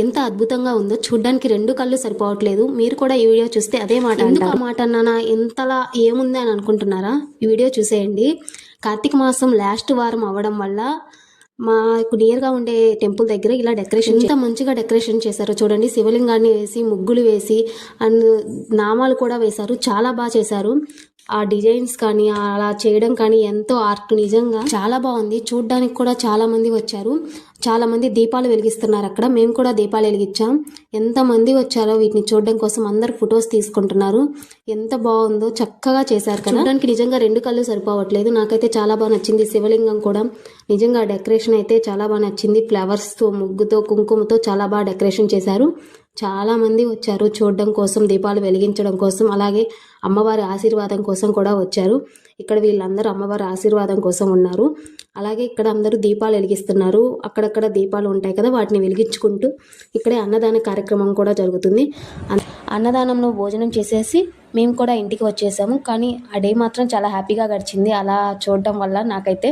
ఎంత అద్భుతంగా ఉందో చూడ్డానికి 2 కళ్ళు సరిపోవట్లేదు. మీరు కూడా ఈ వీడియో చూస్తే అదే మాట ఎందుకు ఆ మాట అన్నానా, ఎంతలా ఏముంది అని అనుకుంటున్నారా? ఈ వీడియో చూసేయండి. కార్తీక మాసం లాస్ట్ వారం అవ్వడం వల్ల మాకు నియర్గా ఉండే టెంపుల్ దగ్గర ఇలా డెకరేషన్ ఎంత మంచిగా డెకరేషన్ చేశారో చూడండి. శివలింగాన్ని వేసి ముగ్గులు వేసి అండ్ నామాలు కూడా వేశారు. చాలా బాగా చేశారు. ఆ డిజైన్స్ కానీ అలా చేయడం కానీ ఎంతో ఆర్ట్, నిజంగా చాలా బాగుంది. చూడ్డానికి కూడా చాలా మంది వచ్చారు. చాలా మంది దీపాలు వెలిగిస్తున్నారు అక్కడ. మేము కూడా దీపాలు వెలిగించాం. ఎంత మంది వచ్చారో వీటిని చూడడం కోసం. అందరు ఫొటోస్ తీసుకుంటున్నారు. ఎంత బాగుందో, చక్కగా చేశారు కదా. చూడడానికి నిజంగా 2 కళ్ళు సరిపోవట్లేదు. నాకైతే చాలా బాగా నచ్చింది. శివలింగం కూడా నిజంగా డెకరేషన్ అయితే చాలా బాగా నచ్చింది. ఫ్లవర్స్తో, ముగ్గుతో, కుంకుమతో చాలా బాగా డెకరేషన్ చేశారు. చాలా మంది వచ్చారు చూడడం కోసం, దీపాలు వెలిగించడం కోసం, అలాగే అమ్మవారి ఆశీర్వాదం కోసం కూడా వచ్చారు. ఇక్కడ వీళ్ళందరూ అమ్మవారి ఆశీర్వాదం కోసం ఉన్నారు. అలాగే ఇక్కడ అందరూ దీపాలు వెలిగిస్తున్నారు. అక్కడక్కడ దీపాలు ఉంటాయి కదా, వాటిని వెలిగించుకుంటూ ఇక్కడే అన్నదాన కార్యక్రమం కూడా జరుగుతుంది. అన్నదానంలో భోజనం చేసేసి మేము కూడా ఇంటికి వచ్చేసాము. కానీ ఆ డే మాత్రం చాలా హ్యాపీగా గడిచింది అలా చూడడం వల్ల నాకైతే.